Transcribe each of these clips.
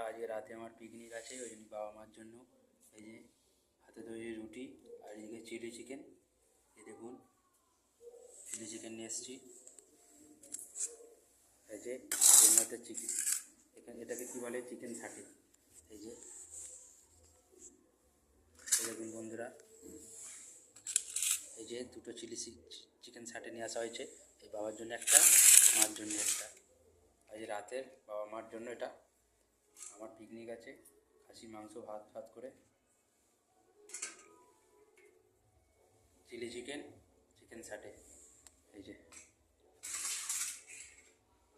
আজকে রাতে আমার পিকনিক আছে, ওই জন্য বাবা মার জন্য এই যে হাতে তৈরি রুটি আর এদিকে চিলি চিকেন। এই দেখুন চিলি চিকেন নিয়ে এসেছি। এই যে এর মধ্যে চিকেন, এখানে এটাকে কী বলে চিকেন ছাটি। এই যে দেখুন বন্ধুরা, এই যে দুটো চিকেন ছাটি নিয়ে আসা হয়েছে। এই বাবার জন্য একটা, মার জন্য একটা। এই যে রাতের বাবা মার জন্য এটা। আমার পিকনিক আছে, খাসি মাংস ভাত ভাত করে চিলি চিকেন, চিকেন ছাটে। এই যে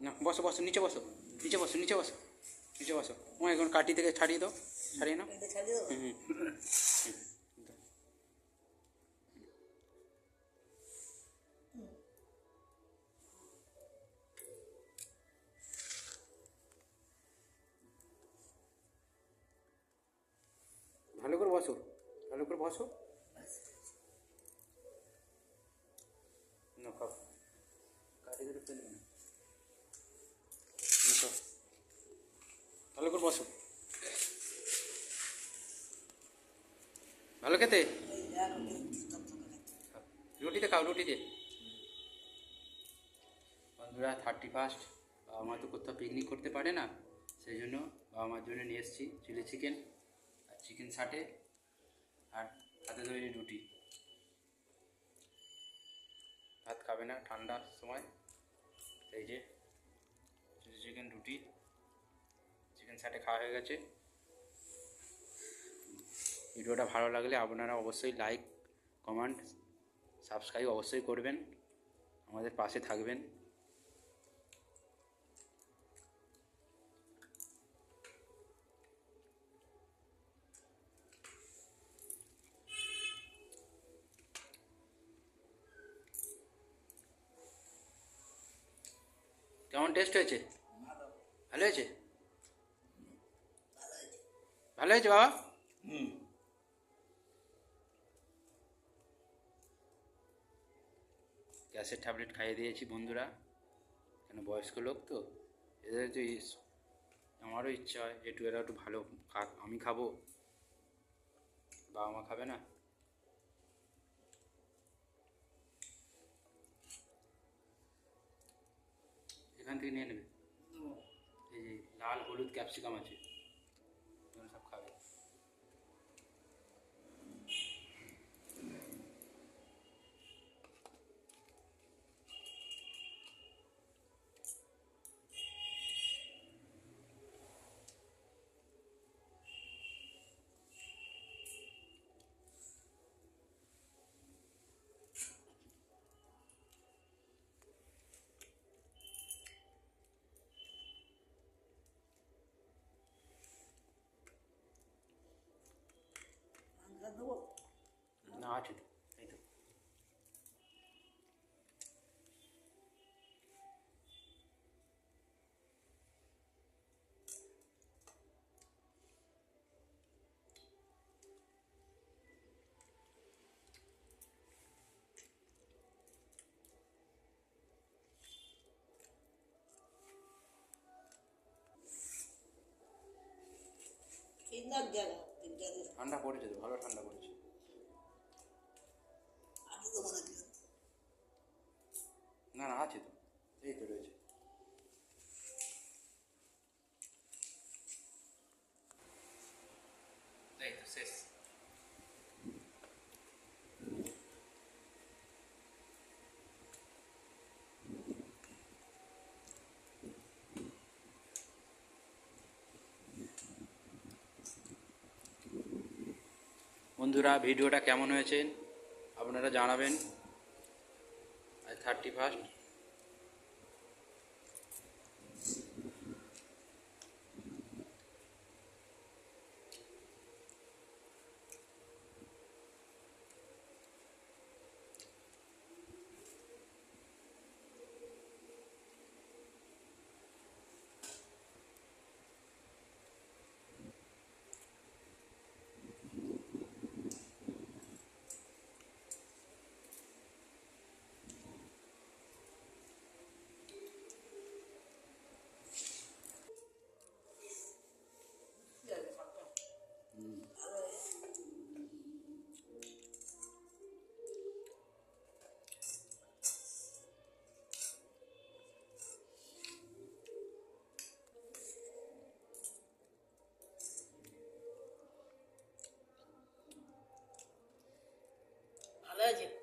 না, বসো বসো, নিচে বসো, নিচে বসো, নিচে বসো, নিচে বসো। ও এখন কাটি থেকে ছাড়িয়ে দাও, ছাড়িয়ে নাও। হুম হুম। ভালো করে বসো, ভালো করে বসো। না খাও, কাটি করে ফেলে না, ভালো করে বসো। ভালো খেতে, রুটিতে খাও, রুটিতে। বন্ধুরা 31 বাবা মা তো কোথাও পিকনিক করতে পারে না, সেই জন্য বাবা মার জন্য নিয়ে এসেছি চিলি চিকেন আর চিকেন ছাটে আর হাতে তৈরি রুটি। ভাত খাবে না ঠান্ডার সময়, এই যে চিলি চিকেন রুটি চিকেন ছাটে খাওয়া হয়ে গেছে। ভিডিওটা ভালো লাগলে আপনারা অবশ্যই লাইক, কমেন্ট, সাবস্ক্রাইব অবশ্যই করবেন, আমাদের পাশে থাকবেন। কেমন টেস্ট হয়েছে? ভালো হয়েছে, ভালো হয়েছে বাবা। গ্যাসের ট্যাবলেট খাইয়ে দিয়েছি বন্ধুরা, কেন বয়স্ক লোক তো, এদের তো আমারও ইচ্ছা হয় একটু, এরা একটু ভালো খাক, আমি খাবো, বাবা মা খাবে না। এখান থেকে নিয়ে নেবে, এই যে লাল হলুদ ক্যাপসিকাম আছে, সব খাবে। না আছে তো, এই তো। ঠান্ডা পড়েছে তো, ভালো ঠান্ডা পড়েছে। না না আছে তো, এই তো রয়েছে। এই তো শেষ। বন্ধুরা ভিডিওটা কেমন হয়েছে আপনারা জানাবেন। আজ 31। ঠিক আছে